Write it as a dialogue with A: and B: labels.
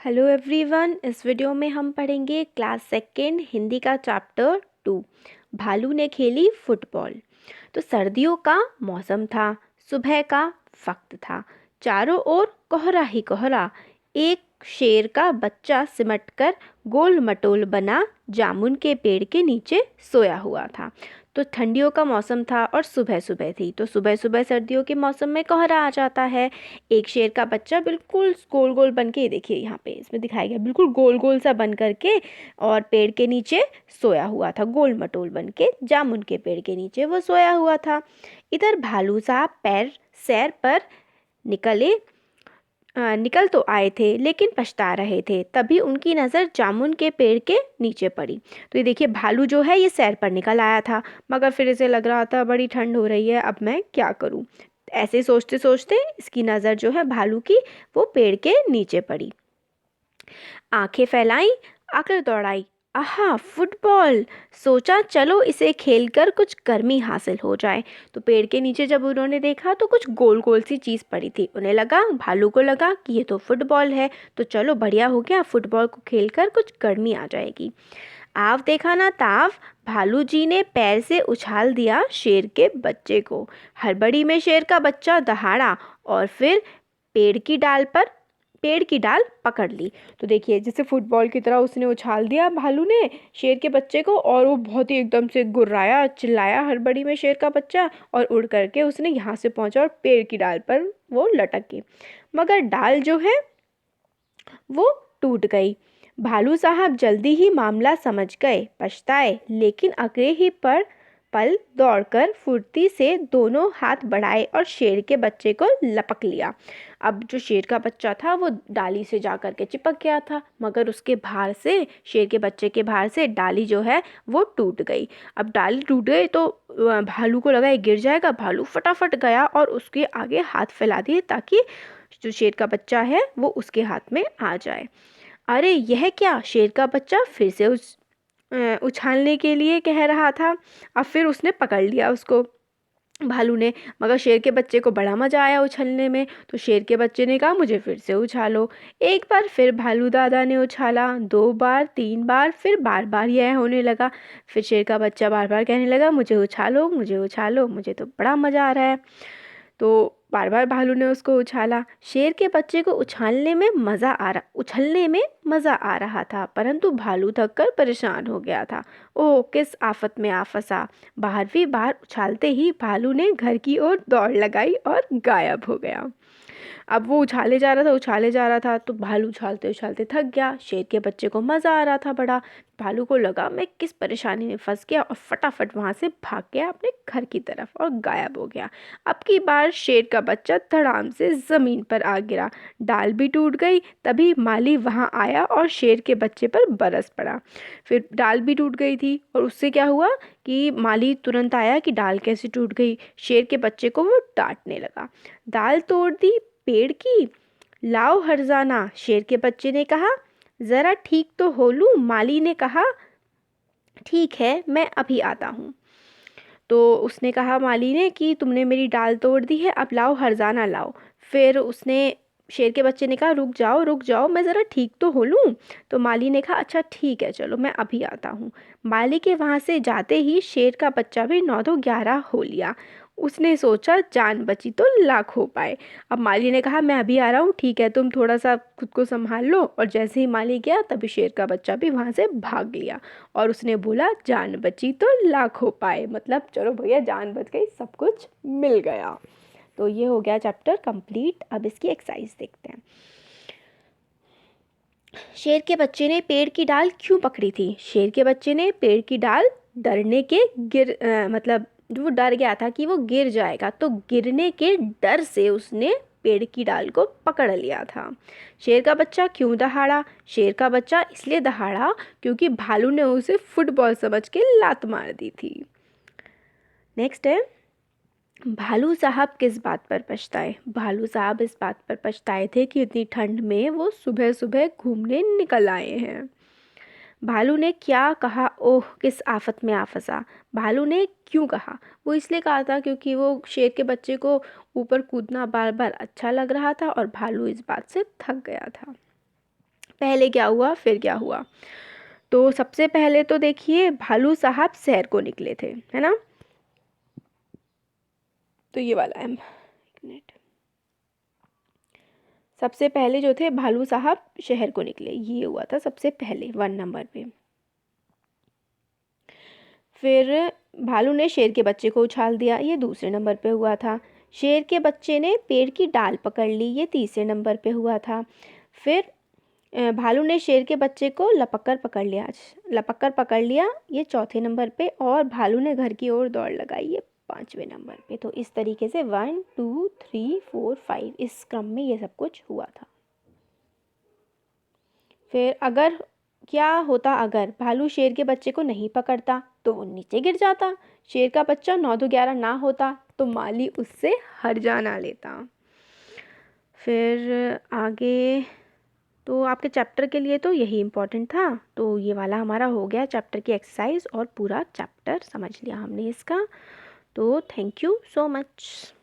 A: Hello everyone. इस video में हम पढ़ेंगे क्लास सेकेंड हिंदी का चैप्टर 2। भालू ने खेली फुटबॉल। तो सर्दियों का मौसम था, सुबह का वक्त था, चारों ओर कोहरा ही कोहरा। एक शेर का बच्चा सिमटकर गोल मटोल बना जामुन के पेड़ के नीचे सोया हुआ था। तो ठंडियों का मौसम था और सुबह सुबह थी, तो सुबह सुबह सर्दियों के मौसम में कोहरा आ जाता है। एक शेर का बच्चा बिल्कुल गोल गोल बन के, देखिए यहाँ पे इसमें दिखाया गया, बिल्कुल गोल गोल सा बन करके और पेड़ के नीचे सोया हुआ था। गोल मटोल बन के जामुन के पेड़ के नीचे वो सोया हुआ था। इधर भालू साहब पैर सैर पर निकले निकल तो आए थे लेकिन पछता रहे थे। तभी उनकी नज़र जामुन के पेड़ के नीचे पड़ी। तो ये देखिए, भालू जो है ये सैर पर निकल आया था, मगर फिर इसे लग रहा था बड़ी ठंड हो रही है, अब मैं क्या करूं। ऐसे सोचते सोचते इसकी नज़र जो है भालू की वो पेड़ के नीचे पड़ी। आंखें फैलाई, आकर दौड़ाई। आहा, फुटबॉल! सोचा चलो इसे खेलकर कुछ गर्मी हासिल हो जाए। तो पेड़ के नीचे जब उन्होंने देखा तो कुछ गोल गोल सी चीज़ पड़ी थी। उन्हें लगा, भालू को लगा कि ये तो फुटबॉल है, तो चलो बढ़िया हो गया, फुटबॉल को खेलकर कुछ गर्मी आ जाएगी। आव देखा ना ताव, भालू जी ने पैर से उछाल दिया शेर के बच्चे को। हड़बड़ी में शेर का बच्चा दहाड़ा और फिर पेड़ की डाल पर पेड़ की डाल पकड़ ली। तो देखिए, जैसे फुटबॉल की तरह उसने उछाल दिया भालू ने शेर के बच्चे को, और वो बहुत ही एकदम से गुर्राया, चिल्लाया हड़बड़ी में शेर का बच्चा, और उड़ करके उसने यहाँ से पहुंचा और पेड़ की डाल पर वो लटक गई। मगर डाल जो है वो टूट गई। भालू साहब जल्दी ही मामला समझ गए, पछताए, लेकिन अगले ही पल दौड़कर फुर्ती से दोनों हाथ बढ़ाए और शेर के बच्चे को लपक लिया। अब जो शेर का बच्चा था वो डाली से जा कर के चिपक गया था, मगर उसके भार से, शेर के बच्चे के भार से डाली जो है वो टूट गई। अब डाली टूट गई तो भालू को लगा ये गिर जाएगा। भालू फटाफट गया और उसके आगे हाथ फैला दिए ताकि जो शेर का बच्चा है वो उसके हाथ में आ जाए। अरे यह क्या! शेर का बच्चा फिर से उछालने के लिए कह रहा था। अब फिर उसने पकड़ लिया उसको, भालू ने। मगर शेर के बच्चे को बड़ा मजा आया उछलने में, तो शेर के बच्चे ने कहा मुझे फिर से उछालो। एक बार फिर भालू दादा ने उछाला, 2 बार, 3 बार, फिर बार बार यह होने लगा। फिर शेर का बच्चा बार बार कहने लगा मुझे उछालो, मुझे उछालो, मुझे तो बड़ा मजा आ रहा है। तो बार बार भालू ने उसको उछाला। शेर के बच्चे को उछलने में मज़ा आ रहा था, परंतु भालू थककर परेशान हो गया था। ओह, किस आफत में आ फंसा! 12वीं बार उछालते ही भालू ने घर की ओर दौड़ लगाई और गायब हो गया। अब वो उछाले जा रहा था, उछाले जा रहा था, तो भालू उछालते उछालते थक गया। शेर के बच्चे को मज़ा आ रहा था बड़ा। भालू को लगा मैं किस परेशानी में फंस गया, और फटाफट वहाँ से भाग गया अपने घर की तरफ और गायब हो गया। अब की बार शेर का बच्चा धड़ाम से ज़मीन पर आ गिरा। डाल भी टूट गई। तभी माली वहाँ आया और शेर के बच्चे पर बरस पड़ा। फिर डाल भी टूट गई थी, और उससे क्या हुआ कि माली तुरंत आया कि डाल कैसे टूट गई। शेर के बच्चे को वो डांटने लगा। दाल तोड़ दी पेड़ की, लाओ हर्जाना, शेर के बच्चे ने कहा। जरा ठीक तो हो लूं, माली ने कहा। ठीक है, मैं अभी आता हूँ। तो उसने कहा माली ने कि तुमने मेरी डाल तोड़ दी है, अब लाओ हर्जाना लाओ। फिर उसने, शेर के बच्चे ने कहा रुक जाओ, मैं ज़रा ठीक तो हो लूँ। तो माली ने कहा अच्छा ठीक है, चलो मैं अभी आता हूँ। माली के वहाँ से जाते ही शेर का बच्चा भी 9-11 हो लिया। उसने सोचा जान बची तो लाख हो पाए। अब माली ने कहा मैं अभी आ रहा हूँ, ठीक है तुम थोड़ा सा खुद को संभाल लो। और जैसे ही माली गया तभी शेर का बच्चा भी वहाँ से भाग लिया, और उसने बोला जान बची तो लाख हो पाए, मतलब चलो भैया जान बच गई, सब कुछ मिल गया। तो ये हो गया चैप्टर कंप्लीट। अब इसकी एक्सरसाइज देखते हैं। शेर के बच्चे ने पेड़ की डाल क्यों पकड़ी थी? शेर के बच्चे ने पेड़ की डाल डरने के मतलब वो डर गया था कि वो गिर जाएगा, तो गिरने के डर से उसने पेड़ की डाल को पकड़ लिया था। शेर का बच्चा क्यों दहाड़ा? शेर का बच्चा इसलिए दहाड़ा क्योंकि भालू ने उसे फुटबॉल समझ के लात मार दी थी। नेक्स्ट है, भालू साहब किस बात पर पछताए? भालू साहब इस बात पर पछताए थे कि इतनी ठंड में वो सुबह सुबह घूमने निकल आए हैं। भालू ने क्या कहा? ओह, किस आफत में आ फंसा! भालू ने क्यों कहा? वो इसलिए कहा था क्योंकि वो शेर के बच्चे को ऊपर कूदना बार बार अच्छा लग रहा था, और भालू इस बात से थक गया था। पहले क्या हुआ फिर क्या हुआ। तो सबसे पहले तो देखिए भालू साहब सैर को निकले थे, है ना। तो ये वाला है, एक मिनट। सबसे पहले जो थे भालू साहब शहर को निकले, ये हुआ था सबसे पहले 1 नंबर पे। फिर भालू ने शेर के बच्चे को उछाल दिया, ये दूसरे नंबर पे हुआ था। शेर के बच्चे ने पेड़ की डाल पकड़ ली, ये तीसरे नंबर पे हुआ था। फिर भालू ने शेर के बच्चे को लपक कर पकड़ लिया, ये चौथे नंबर पे। और भालू ने घर की ओर दौड़ लगाई, ये 5वें नंबर पे। तो इस तरीके से 1 2 3 4 5 इस क्रम में ये सब कुछ हुआ था। फिर अगर क्या होता, अगर भालू शेर के बच्चे को नहीं पकड़ता तो वो नीचे गिर जाता। शेर का बच्चा 9 2 11 ना होता तो माली उससे हर जा ना लेता। फिर आगे तो आपके चैप्टर के लिए तो यही इम्पोर्टेंट था। तो ये वाला हमारा हो गया चैप्टर की एक्सरसाइज और पूरा चैप्टर समझ लिया हमने इसका। तो थैंक यू सो मच।